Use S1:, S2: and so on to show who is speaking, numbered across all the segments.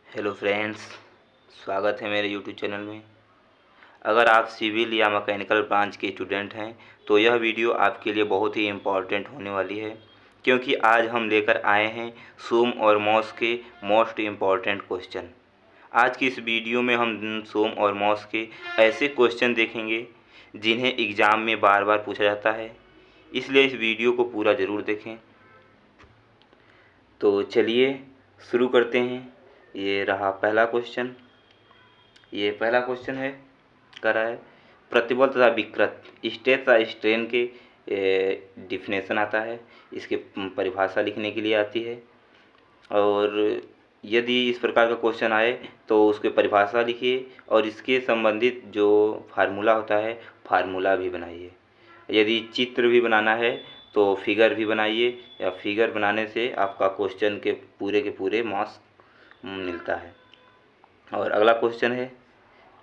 S1: Hello friends, स्वागत है मेरे यूट्यूब चैनल में। अगर आप सिविल या मैकेनिकल ब्रांच के स्टूडेंट हैं तो यह वीडियो आपके लिए बहुत ही इम्पॉर्टेंट होने वाली है, क्योंकि आज हम लेकर आए हैं सोम और मॉस के मोस्ट इम्पॉर्टेंट क्वेश्चन। आज की इस वीडियो में हम सोम और मॉस के ऐसे क्वेश्चन देखेंगे जिन्हें एग्ज़ाम में बार बार पूछा जाता है, इसलिए इस वीडियो को पूरा ज़रूर देखें। तो चलिए शुरू करते हैं। ये रहा पहला क्वेश्चन। ये पहला क्वेश्चन है, करा है प्रतिबल तथा विकृत स्ट्रेस तथा स्ट्रेन के डिफिनेशन आता है, इसके परिभाषा लिखने के लिए आती है। और यदि इस प्रकार का क्वेश्चन आए तो उसके परिभाषा लिखिए और इसके संबंधित जो फार्मूला होता है फार्मूला भी बनाइए। यदि चित्र भी बनाना है तो फिगर भी बनाइए, या फिगर बनाने से आपका क्वेश्चन के पूरे मार्क्स मिलता है। और अगला क्वेश्चन है,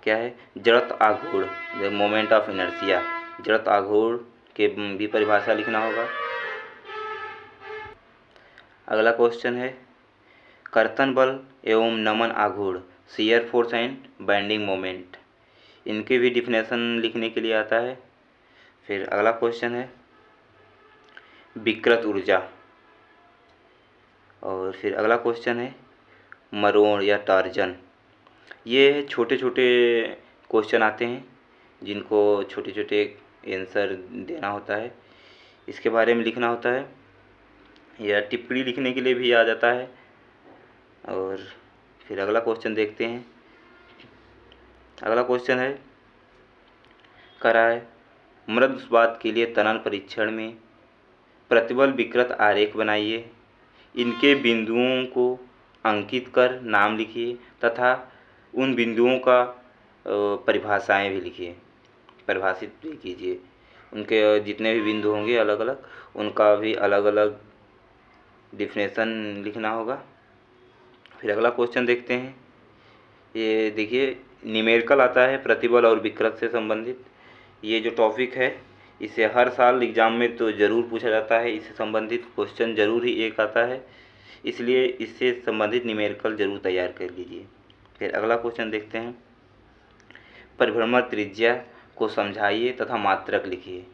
S1: क्या है, जड़त्व आघूर्ण द मोमेंट ऑफ इनर्शिया। जड़त्व आघूर्ण के भी परिभाषा लिखना होगा। अगला क्वेश्चन है, कर्तन बल एवं नमन आघूर्ण shear force and bending moment, इनके भी डिफिनेशन लिखने के लिए आता है। फिर अगला क्वेश्चन है विकृत ऊर्जा। और फिर अगला क्वेश्चन है मरोड़ या टार्जन। ये छोटे छोटे क्वेश्चन आते हैं जिनको छोटे छोटे आंसर देना होता है, इसके बारे में लिखना होता है, या टिप्पणी लिखने के लिए भी आ जाता है। और फिर अगला क्वेश्चन देखते हैं। अगला क्वेश्चन है, करा है मृद इस्पात के लिए तनन परीक्षण में प्रतिबल विकृत आरेख बनाइए, इनके बिंदुओं को अंकित कर नाम लिखिए तथा उन बिंदुओं का परिभाषाएं भी लिखिए, परिभाषित भी कीजिए। उनके जितने भी बिंदु होंगे अलग अलग, उनका भी अलग अलग डिफिनेशन लिखना होगा। फिर अगला क्वेश्चन देखते हैं। ये देखिए न्यूमेरिकल आता है प्रतिबल और विकृत से संबंधित। ये जो टॉपिक है इसे हर साल एग्ज़ाम में तो ज़रूर पूछा जाता है, इससे संबंधित क्वेश्चन ज़रूर ही एक आता है, इसलिए इससे संबंधित न्यूमेरिकल ज़रूर तैयार कर लीजिए। फिर अगला क्वेश्चन देखते हैं, परिभ्रमण त्रिज्या को समझाइए तथा मात्रक लिखिए।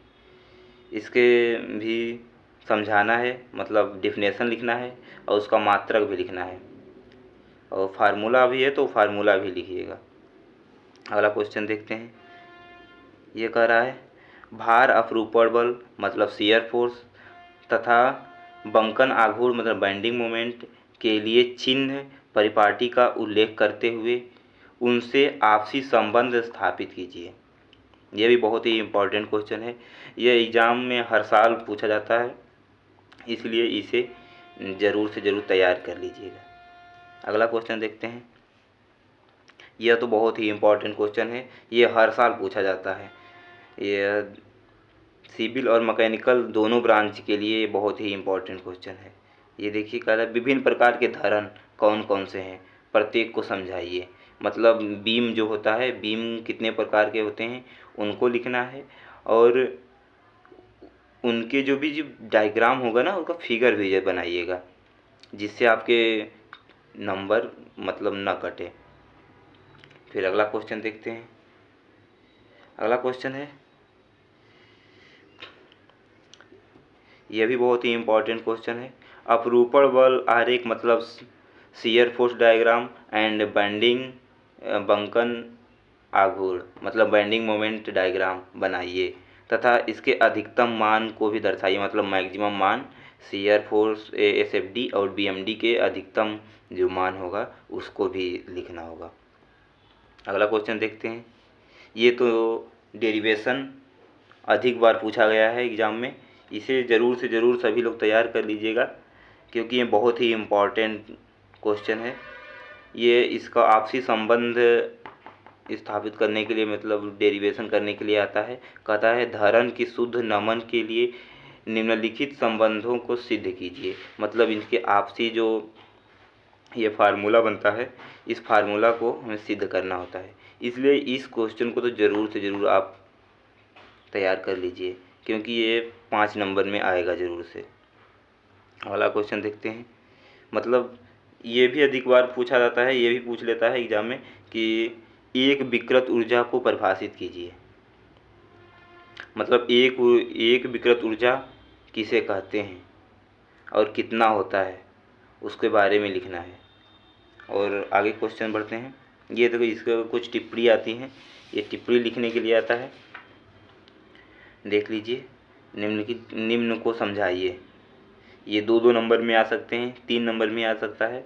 S1: इसके भी समझाना है, मतलब डिफिनेशन लिखना है और उसका मात्रक भी लिखना है, और फार्मूला भी है तो फार्मूला भी लिखिएगा। अगला क्वेश्चन देखते हैं। ये कह रहा है भार अपरूपण बल मतलब शियर फोर्स तथा बंकन आघूर्ण मतलब बेंडिंग मोमेंट के लिए चिन्ह परिपाटी का उल्लेख करते हुए उनसे आपसी संबंध स्थापित कीजिए। यह भी बहुत ही इम्पोर्टेंट क्वेश्चन है, यह एग्ज़ाम में हर साल पूछा जाता है, इसलिए इसे ज़रूर से ज़रूर तैयार कर लीजिएगा। अगला क्वेश्चन देखते हैं। यह तो बहुत ही इम्पोर्टेंट क्वेश्चन है, ये हर साल पूछा जाता है। यह सिविल और मैकेनिकल दोनों ब्रांच के लिए बहुत ही इम्पोर्टेंट क्वेश्चन है। ये देखिए कह रहा है विभिन्न प्रकार के धरन कौन कौन से हैं, प्रत्येक को समझाइए। मतलब बीम जो होता है, बीम कितने प्रकार के होते हैं उनको लिखना है, और उनके जो डायग्राम होगा ना उसका फिगर भी बनाइएगा, जिससे आपके नंबर मतलब न कटे। फिर अगला क्वेश्चन देखते हैं। अगला क्वेश्चन है, यह भी बहुत ही इम्पोर्टेंट क्वेश्चन है, अपरूपण बल आरेख मतलब shear force diagram and bending बंकन आघूर्ण मतलब बेंडिंग मोमेंट डायग्राम बनाइए तथा इसके अधिकतम मान को भी दर्शाइए, मतलब मैक्सिमम मान शियर फोर्स एसएफडी और बीएमडी के अधिकतम जो मान होगा उसको भी लिखना होगा। अगला क्वेश्चन देखते हैं। ये तो डेरिवेशन अधिक बार पूछा गया है एग्ज़ाम में, इसे ज़रूर से ज़रूर सभी लोग तैयार कर लीजिएगा, क्योंकि ये बहुत ही इम्पॉर्टेंट क्वेश्चन है। ये इसका आपसी संबंध स्थापित करने के लिए मतलब डेरिवेशन करने के लिए आता है। कहता है धरन की शुद्ध नमन के लिए निम्नलिखित संबंधों को सिद्ध कीजिए, मतलब इनके आपसी जो ये फार्मूला बनता है, इस फार्मूला को हमें सिद्ध करना होता है। इसलिए इस क्वेश्चन को तो ज़रूर से ज़रूर आप तैयार कर लीजिए, क्योंकि ये 5 नंबर में आएगा ज़रूर से। अगला क्वेश्चन देखते हैं। मतलब ये भी अधिक बार पूछा जाता है, ये भी पूछ लेता है एग्जाम में कि एक विकृत ऊर्जा को परिभाषित कीजिए। मतलब एक विकृत ऊर्जा किसे कहते हैं और कितना होता है, उसके बारे में लिखना है। और आगे क्वेश्चन बढ़ते हैं। ये देखो, इसका कुछ टिप्पणी आती हैं, ये टिप्पणी लिखने के लिए आता है। देख लीजिए, निम्न को समझाइए। ये 2-2 नंबर में आ सकते हैं, 3 नंबर में आ सकता है।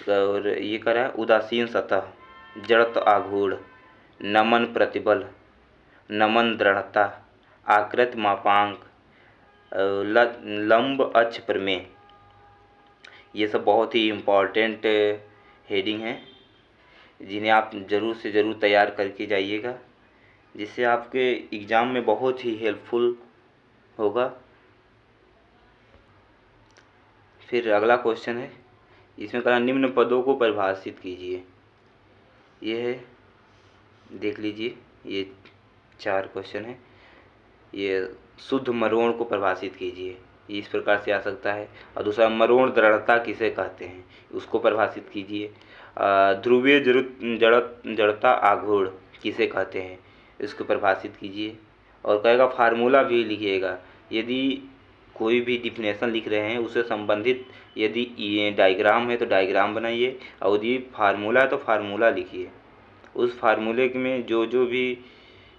S1: और ये कह रहा है, उदासीन सतह, जड़त्व आघूर्ण, नमन प्रतिबल, नमन दृढ़ता, आकृति मापांक, लंब अक्ष प्रमेय। ये सब बहुत ही इम्पॉर्टेंट हेडिंग हैं, जिन्हें आप ज़रूर से ज़रूर तैयार करके जाइएगा, जिससे आपके एग्ज़ाम में बहुत ही हेल्पफुल होगा। फिर अगला क्वेश्चन है, इसमें कहा निम्न पदों को परिभाषित कीजिए। ये है, देख लीजिए, ये 4 क्वेश्चन है। ये शुद्ध मरोड़ को परिभाषित कीजिए, ये इस प्रकार से आ सकता है। और दूसरा, मरोड़ दृढ़ता किसे कहते हैं, उसको परिभाषित कीजिए। ध्रुवीय जड़ता आघूर्ण किसे कहते हैं, इसको परिभाषित कीजिए। और कहेगा फार्मूला भी लिखिएगा। यदि कोई भी डिफिनेशन लिख रहे हैं, उससे संबंधित यदि ये डायग्राम है तो डायग्राम बनाइए, और यदि फार्मूला है तो फार्मूला लिखिए। उस फार्मूले में जो जो भी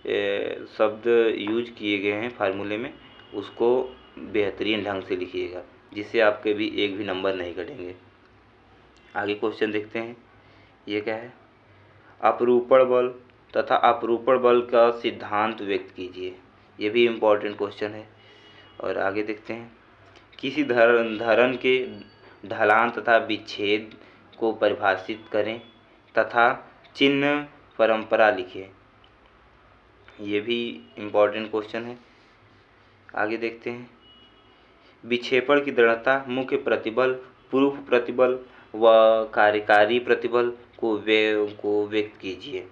S1: शब्द यूज किए गए हैं फार्मूले में, उसको बेहतरीन ढंग से लिखिएगा, जिससे आपके भी एक भी नंबर नहीं कटेंगे। आगे क्वेश्चन देखते हैं। ये क्या है, अपरूपण बल तथा अपरूपण बल का सिद्धांत व्यक्त कीजिए। ये भी इम्पोर्टेंट क्वेश्चन है। और आगे देखते हैं, किसी धरण के ढलान तथा विच्छेद को परिभाषित करें तथा चिन्ह परंपरा लिखें। ये भी इम्पोर्टेंट क्वेश्चन है। आगे देखते हैं, विक्षेपण की दृढ़ता, मुख्य प्रतिबल, पूर्व प्रतिबल व कार्यकारी प्रतिबल को व्यक्त कीजिए।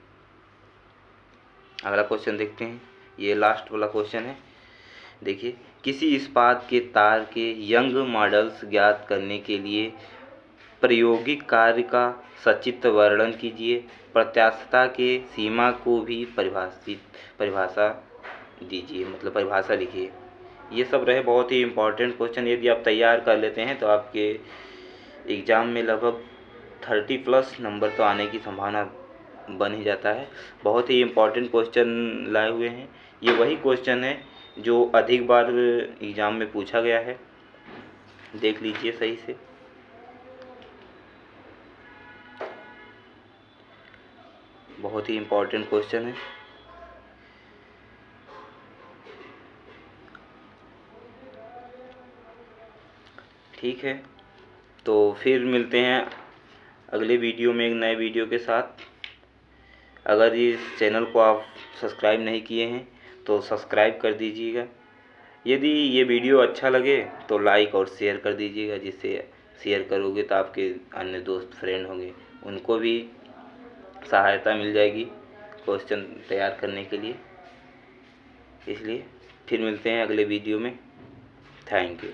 S1: अगला क्वेश्चन देखते हैं, ये लास्ट वाला क्वेश्चन है। देखिए, किसी इस्पात के तार के यंग मॉडल्स ज्ञात करने के लिए प्रायोगिक कार्य का सचित्र वर्णन कीजिए। प्रत्यास्थता के सीमा को भी परिभाषा दीजिए, मतलब परिभाषा लिखिए। ये सब रहे बहुत ही इम्पोर्टेंट क्वेश्चन। यदि आप तैयार कर लेते हैं तो आपके एग्ज़ाम में लगभग 30+ नंबर तो आने की संभावना बन ही जाता है। बहुत ही इम्पोर्टेंट क्वेश्चन लाए हुए हैं। ये वही क्वेश्चन है जो अधिक बार एग्ज़ाम में पूछा गया है। देख लीजिए सही से। बहुत ही इम्पोर्टेंट क्वेश्चन है। ठीक है, तो फिर मिलते हैं अगले वीडियो में एक नए वीडियो के साथ। अगर इस चैनल को आप सब्सक्राइब नहीं किए हैं तो सब्सक्राइब कर दीजिएगा। यदि ये वीडियो अच्छा लगे तो लाइक और शेयर कर दीजिएगा, जिससे शेयर करोगे तो आपके अन्य दोस्त फ्रेंड होंगे, उनको भी सहायता मिल जाएगी क्वेश्चन तैयार करने के लिए। इसलिए फिर मिलते हैं अगले वीडियो में। Thank you.